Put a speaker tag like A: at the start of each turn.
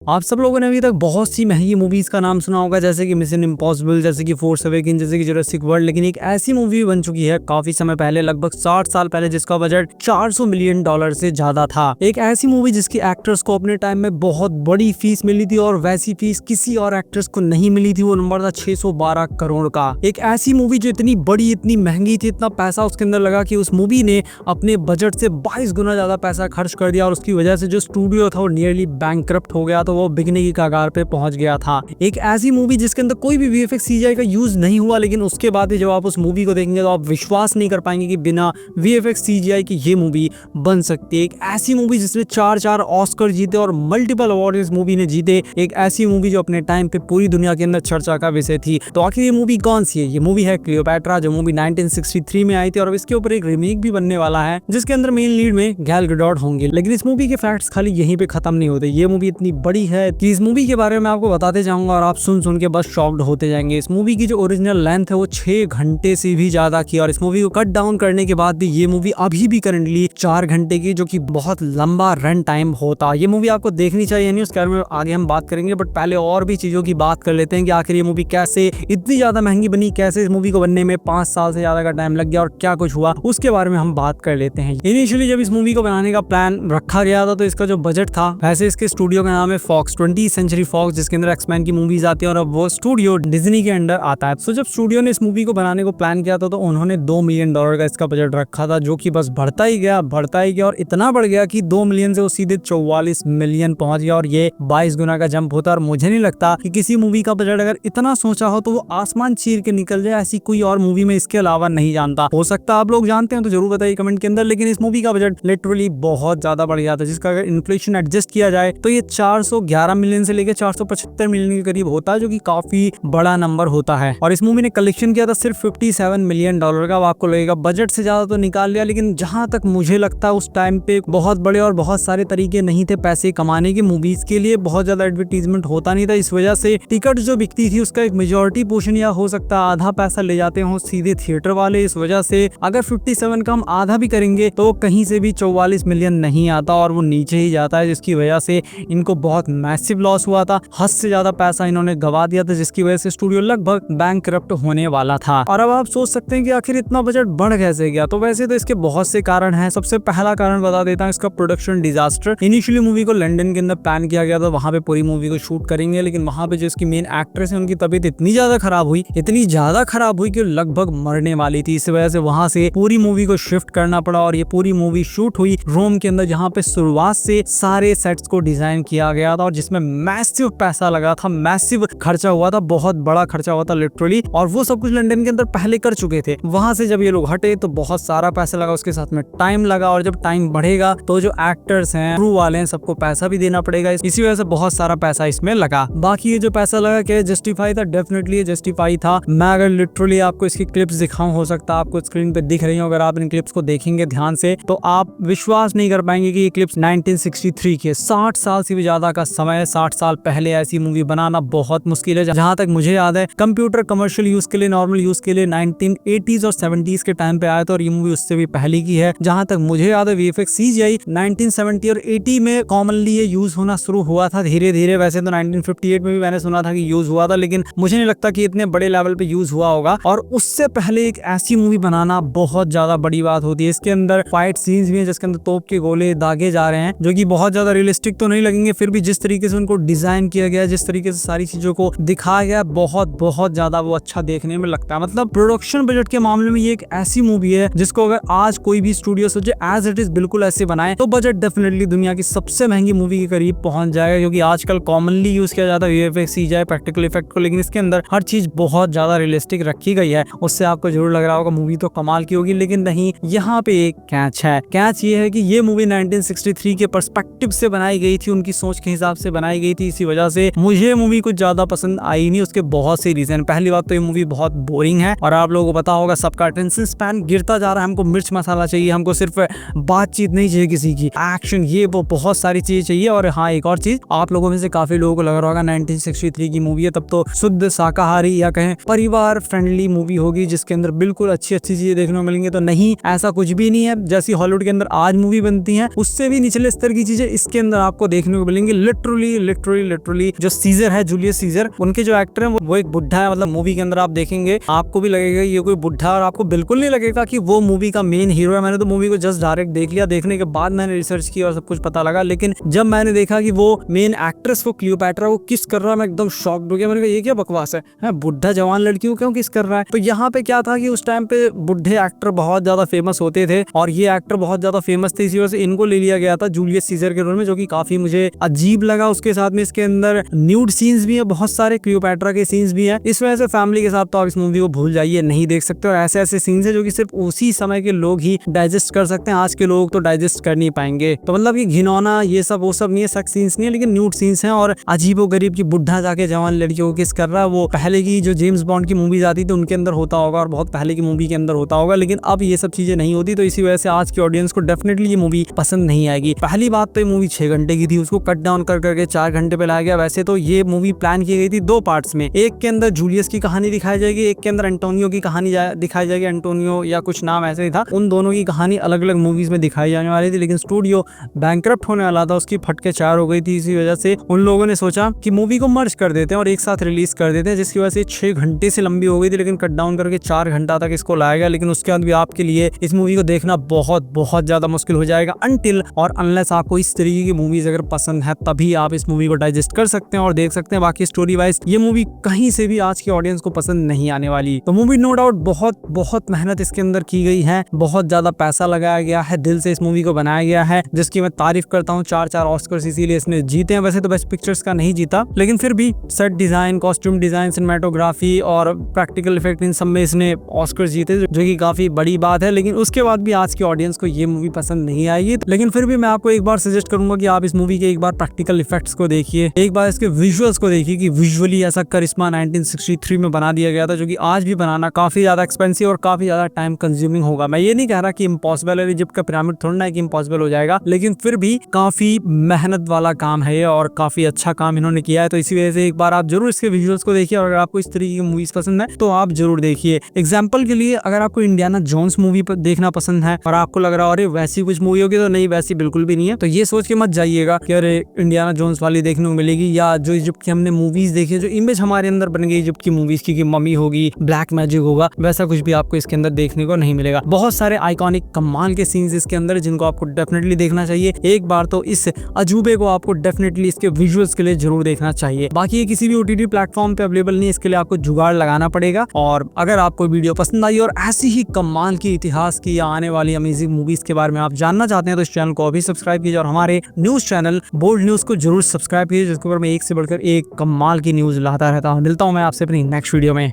A: आप सब लोगों ने अभी तक बहुत सी महंगी मूवीज का नाम सुना होगा, जैसे कि मिशन इम्पॉसिबल, जैसे कि फोर्स अवेकन, जैसे कि जुरासिक वर्ल्ड। लेकिन एक ऐसी मूवी बन चुकी है काफी समय पहले, लगभग 60 साल पहले, जिसका बजट $400 मिलियन से ज्यादा था। एक ऐसी मूवी जिसकी एक्टर्स को अपने टाइम में बहुत बड़ी फीस मिली थी और वैसी फीस किसी और एक्टर्स को नहीं मिली थी। वो नंबर था 612 करोड़ का। एक ऐसी मूवी जो इतनी बड़ी, इतनी महंगी थी, इतना पैसा उसके अंदर लगा कि उस मूवी ने अपने बजट से 22 गुना ज्यादा पैसा खर्च कर दिया और उसकी वजह से जो स्टूडियो था वो नियरली बैंकक्रप्ट हो गया, तो वो बिकने की कगार पे पहुंच गया था। एक ऐसी मूवी जिसके अंदर कोई भी वीएफएक्स सीजीआई का यूज नहीं हुआ, लेकिन उसके बाद भी जब आप उस मूवी को देखेंगे तो आप विश्वास नहीं कर पाएंगे कि बिना वीएफएक्स सीजीआई की ये मूवी बन सकती है। एक ऐसी मूवी जिसने 4 ऑस्कर जीते और मल्टीपल अवार्ड इस मूवी ने जीते। एक ऐसी मूवी जो अपने टाइम पे पूरी दुनिया के अंदर चर्चा का विषय थी। तो आखिर ये मूवी कौन सी है? ये मूवी है क्लियोपैट्रा, जो मूवी 1963 में आई थी और अब इसके ऊपर एक रीमेक भी बनने वाला है, जिसके अंदर मेन लीड में गैल गडोट होंगे। लेकिन इस मूवी के फैक्ट्स खाली यहीं पे खत्म नहीं होते। ये मूवी इतनी बड़ी है कि इस मूवी के बारे में आपको बताते जाऊंगा और आप सुन के बस शॉक्ड होते जाएंगे। इस मूवी की जो ओरिजिनल लेंथ है वो 6 घंटे से भी ज्यादा की, और इस मूवी को कट डाउन करने के बाद भी ये मूवी अभी भी करंटली 4 घंटे की, जो कि बहुत लंबा रन टाइम होता। ये मूवी आपको देखनी चाहिए, नहीं उसके बारे में आगे हम बात करेंगे, बट पहले और भी चीजों की बात कर लेते हैं कि आखिर ये मूवी कैसे इतनी ज्यादा महंगी बनी, कैसे इस मूवी को बनने में 5 साल से ज्यादा का टाइम लग गया और क्या कुछ हुआ, उसके बारे में हम बात कर लेते हैं। इनिशियली जब इस मूवी को बनाने का प्लान रखा गया था तो इसका जो बजट था, वैसे इसके स्टूडियो का नाम है फॉक्स, 20th सेंचुरी फॉक्स, जिसके अंदर एक्समैन की मूवीज आती है और अब वो स्टूडियो डिज्नी के अंडर आता है। तो जब स्टूडियो ने इस मूवी को बनाने को प्लान किया था तो उन्होंने $2 मिलियन का इसका बजट रखा था, जो कि बस बढ़ता ही गया और इतना बढ़ गया कि 2 मिलियन से वो सीधे 44 मिलियन पहुंच गया और ये 22 गुना का जंप होता। और मुझे नहीं लगता कि किसी मूवी का बजट अगर इतना सोचा हो तो वो आसमान चीर के निकल जाए, ऐसी कोई और मूवी में इसके अलावा नहीं जानता। हो सकता है आप लोग जानते हैं तो जरूर बताइए कमेंट के अंदर। लेकिन इस मूवी का बजट लिटरली बहुत ज्यादा बढ़ गया था, जिसका अगर इन्फ्लेशन एडजस्ट किया जाए तो ये 411 मिलियन से लेकर 475 मिलियन के करीब होता है, जो कि काफी बड़ा नंबर होता है। और इस मूवी ने कलेक्शन किया था सिर्फ $57 मिलियन का। आपको लगेगा बजट से ज्यादा तो निकाल लिया, लेकिन जहां तक मुझे लगता है उस टाइम पे बहुत बड़े और बहुत सारे तरीके नहीं थे पैसे कमाने के। मूवीज के लिए बहुत ज्यादा एडवर्टीजमेंट होता नहीं था, इस वजह से टिकट जो बिकती थी उसका एक मेजोरिटी पोर्शन या हो सकता है आधा पैसा ले जाते हो सीधे थिएटर वाले। इस वजह से अगर 57 का हम आधा भी करेंगे तो कहीं से भी 44 मिलियन नहीं आता और वो नीचे ही जाता है, जिसकी वजह से इनको बहुत मैसिव लॉस हुआ था। हद से ज्यादा पैसा इन्होंने गवा दिया था, जिसकी वजह से स्टूडियो लगभग बैंकक्रप्ट होने वाला था। और अब आप सोच सकते हैं कि आखिर इतना बजट बढ़ कैसे गया? तो वैसे तो इसके बहुत से कारण हैं। सबसे पहला कारण बता देता हूं, इसका प्रोडक्शन डिजास्टर। इनिशियली मूवी को लंदन के अंदर प्लान किया गया था, वहां पे पूरी मूवी को शूट करेंगे, लेकिन वहां पे जो इसकी मेन एक्ट्रेस है उनकी तबीयत इतनी ज्यादा खराब हुई कि लगभग मरने वाली थी। इस वजह से वहां से पूरी मूवी को शिफ्ट करना पड़ा और ये पूरी मूवी शूट हुई रोम के अंदर, जहां पे शुरुआत से सारे सेट्स को डिजाइन किया गया था और जिसमें मैसिव पैसा लगा था, मैसिव खर्चा हुआ था, बहुत बड़ा खर्चा हुआ था लिटरली। और वो सब कुछ लंदन के अंदर पहले कर चुके थे। वहां से जब ये लोग हटे तो बहुत सारा पैसा लगा, उसके साथ में टाइम लगा, और जब टाइम बढ़ेगा तो जो एक्टर्स हैं, क्रू वाले हैं, सबको पैसा भी देना पड़ेगा। इसी वजह से बहुत सारा पैसा इसमें लगा। बाकी ये जो पैसा लगा क्या जस्टिफाई था? डेफिनेटली जस्टिफाई था। मैं अगर लिटरली आपको इसकी क्लिप्स दिखाऊं, हो सकता है आपको स्क्रीन पे दिख रही हो, अगर आप इन क्लिप्स को देखेंगे ध्यान से तो आप विश्वास नहीं कर पाएंगे कि ये क्लिप्स 1963 के 60 साल से भी ज्यादा का समय है। 60 साल पहले ऐसी मूवी बनाना बहुत मुश्किल है। जहां तक मुझे याद है कंप्यूटर कमर्शियल यूज के लिए, नॉर्मल यूज के लिए 1980s और 70s के टाइम पे आया था और ये मूवी उससे भी पहले की है। जहां तक मुझे याद है वीएफएक्स सीजीआई 1970 और 80 में कॉमनली ये यूज होना शुरू हुआ था धीरे धीरे। वैसे तो 1958 में भी मैंने सुना था कि यूज हुआ था, लेकिन मुझे नहीं लगता कि इतने बड़े लेवल पे यूज हुआ होगा। और उससे पहले एक ऐसी मूवी बनाना बहुत ज्यादा बड़ी बात होती है। इसके अंदर फाइट सीन्स भी हैं जिसके अंदर तोप के गोले दागे जा रहे हैं, जो कि बहुत ज्यादा रियलिस्टिक तो नहीं लगेंगे, फिर भी जिस तरीके से उनको डिजाइन किया गया, जिस तरीके से सारी चीजों को दिखाया गया, बहुत ज्यादा वो अच्छा देखने में लगता है। मतलब प्रोडक्शन बजट के मामले में ये एक ऐसी मूवी है जिसको अगर आज कोई भी स्टूडियो सोचे एज इट इज बिल्कुल ऐसे बनाए तो बजट डेफिनेटली दुनिया की सबसे महंगी मूवी के करीब पहुंच जाएगा, क्योंकि आजकल कॉमनली यूज किया जाता है वीएफएक्स सीजीआई प्रैक्टिकल इफेक्ट को, लेकिन इसके अंदर हर चीज बहुत ज्यादा रियलिस्टिक रखी गई है। उससे आपको जरूर लग रहा होगा मूवी तो कमाल की होगी, लेकिन नहीं, यहाँ पे एक कैच है। कैच ये है कि ये मूवी 1963 के पर्सपेक्टिव से बनाई गई थी, उनकी सोच के हिसाब से बनाई गई थी। इसी वजह से मुझे मूवी कुछ ज्यादा पसंद आई नहीं। उसके बहुत से रीजन। पहली बात तो ये मूवी बहुत बोरिंग है और आप लोगों को पता होगा सबका अटेंशन स्पैन गिरता जा रहा है। हमको मिर्च मसाला चाहिए, हमको सिर्फ बातचीत नहीं चाहिए, किसी की एक्शन, ये वो बहुत सारी चीजें चाहिए। और हाँ, एक और चीज, आप लोगों में से काफी लोगों को लग रहा होगा 1963 की मूवी है तब तो शुद्ध शाकाहारी या कहें परिवार फ्रेंडली मूवी होगी, जिसके अंदर बिल्कुल अच्छी चीजें देखने को मिलेंगी। तो नहीं, ऐसा कुछ भी नहीं है। जैसी हॉलीवुड के अंदर आज मूवी बनती है उससे भी निचले स्तर की चीजें इसके अंदर आपको देखने को मिलेंगी। लिटरली जो सीजर है, जूलियस सीजर, उनके जो एक्टर है वो एक बुढ़ा है। मतलब मूवी के अंदर आप देखेंगे आपको भी लगेगा ये कोई बुढ़ा, और आपको बिल्कुल नहीं लगेगा कि वो मूवी का मेन हीरो है। मैंने तो मूवी को जस्ट डायरेक्ट देख लिया, देखने के बाद मैंने रिसर्च किया और सब कुछ पता लगा, लेकिन जब मैंने देखा कि वो मेन एक्ट्रेस वो क्लियोपैट्रा वो किस कर रहा है, मैं एकदम शॉक्ड हो गया। मैंने कहा ये क्या बकवास है, बुढ़ा जवान लड़कियों क्यों किस कर रहा है। तो यहाँ पे क्या था कि उस टाइम पे बुढ़े एक्टर बहुत ज्यादा फेमस होते थे और ये एक्टर बहुत ज्यादा फेमस थे, इसी वजह से इनको ले लिया गया था जूलियस सीजर के रोल में, जो कि काफी मुझे अजीब लगा। उसके साथ में इसके अंदर न्यूड सीन्स भी है, बहुत सारे क्लियोपैट्रा के सीन्स भी हैं। इस वजह से फैमिली के साथ तो आप इस मूवी को भूल जाइए, नहीं देख सकते। और ऐसे ऐसे सीन्स है जो कि सिर्फ उसी समय के लोग ही डाइजेस्ट कर सकते हैं, आज के लोग तो डाइजेस्ट कर नहीं पाएंगे। तो मतलब ये घिनौना ये सब वो सब नहीं है, सेक्स सीन्स नहीं है, लेकिन न्यूड सीन्स हैं और अजीबो गरीब की बुढ़ा जाके जवान लड़कियों को किस कर रहा है। वो पहले की जो जेम्स बॉन्ड की मूवीज आती थी उनके अंदर होता होगा और बहुत पहले की मूवी के अंदर होता होगा, लेकिन अब ये सब चीजें नहीं होती। तो इसी वजह से आज की ऑडियंस को डेफिनेटली ये मूवी पसंद नहीं आएगी। पहली बात तो ये मूवी 6 घंटे की थी, उसको कट डाउन कर करके 4 घंटे पे लाया गया। वैसे तो ये मूवी प्लान की गई थी 2 पार्ट्स में, एक के अंदर जूलियस की कहानी दिखाई जाएगी, एक के अंदर एंटोनियो की कहानी दिखाई जाएगी। एंटोनियो या कुछ नाम ऐसे ही था, उन दोनों की कहानी अलग अलग मूवीज में दिखाई जाने वाली थी, लेकिन स्टूडियो बैंकरप्ट होने वाला था, उसकी फटके 4 हो गई थी। इसी वजह से उन लोगों ने सोचा कि मूवी को मर्ज कर देते हैं और एक साथ रिलीज कर देते हैं, जिसकी वजह से 6 घंटे से लंबी हो गई थी, लेकिन कट डाउन करके 4 घंटा तक इसको लाया गया। लेकिन उसके बाद भी आपके लिए इस मूवी को देखना बहुत बहुत ज्यादा मुश्किल हो जाएगा, अनटिल और अनलेस आपको इस तरीके की मूवीज अगर पसंद है तभी आप इस मूवी को डाइजेस्ट कर सकते हैं और देख सकते हैं। बाकी स्टोरी वाइज ये मूवी कहीं से भी आज की ऑडियंस को पसंद नहीं आने वाली। तो मूवी नो डाउट बहुत बहुत मेहनत इसके अंदर की गई है, बहुत ज्यादा पैसा लगाया गया है, दिल से इस मूवी को बनाया गया है, जिसकी मैं तारीफ करता हूँ। 4 ऑस्कर्स इसीलिए इसने जीते हैं। वैसे तो बेस्ट पिक्चर्स का नहीं जीता, लेकिन फिर भी set design, costume design, cinematography और प्रैक्टिकल इफेक्ट, इन सब में इसने ऑस्कर जीते, जो कि काफी बड़ी बात है। लेकिन उसके बाद भी आज की ऑडियंस को ये मूवी पसंद नहीं आएगी। लेकिन फिर भी मैं आपको एक बार सजेस्ट करूंगा कि आप इस मूवी के एक बार प्रैक्टिकल इफेक्ट्स को देखिए, एक बार इसके विजुअल्स को देखिए कि विजुअली ऐसा करिश्मा 1963 में बना दिया गया था, जो कि आज भी बनाना काफी ज्यादा एक्सपेंसिव और काफी ज्यादा टाइम कंज्यूमिंग होगा। मैं ये नहीं कह रहा कि इम्पॉसिबल है, इजिप्ट का पिरामिड थोड़ा है कि इम्पॉसिबल हो जाएगा, लेकिन फिर भी काफी मेहनत वाला काम है और काफी अच्छा काम इन्होंने किया है। तो इसी वजह से एक बार आप जरूर इसके विजुअल्स को देखिए और अगर आपको इस तरीके की मूवीज पसंद है तो आप जरूर देखिए। एग्जाम्पल के लिए अगर आपको इंडियाना जोन्स मूवी देखना पसंद है और आपको लग रहा है अरे वैसी कुछ मूवी होगी, तो नहीं, वैसी बिल्कुल भी नहीं है। तो ये सोच के मत जाइएगा कि अरे इंडियाना जोन्स वाली देखने को मिलेगी, या जो इजिप्ट की हमने मूवीज देखी, जो इमेज हमारे अंदर बन गई इजिप्ट की मूवीज की कि मम्मी होगी, ब्लैक मैजिक होगा, वैसा कुछ भी आपको इसके अंदर देखने को नहीं मिलेगा। बहुत सारे आइकॉनिक कमाल के सीन्स इसके अंदर जिनको आपको डेफिनेटली देखना चाहिए। एक बार तो इस अजूबे को आपको डेफिनेटली इसके विजुअल्स के लिए जरूर देखना चाहिए। बाकी ये किसी भी ओटीटी प्लेटफॉर्म पे अवेलेबल नहीं है, इसके लिए आपको जुगाड़ लगाना पड़ेगा। और अगर आपको वीडियो पसंद आई और ऐसी ही कमाल की इतिहास की या आने वाली अमेजिंग मूवीज के बारे में आप जानना चाहते हैं तो इस चैनल को अभी सब्सक्राइब कीजिए और हमारे न्यूज चैनल बोल्ड न्यूज को जरूर सब्सक्राइब कीजिए, जिसके ऊपर मैं एक से बढ़कर एक कमाल की न्यूज लाता रहता हूँ। मिलता हूँ मैं आपसे अपनी नेक्स्ट वीडियो में।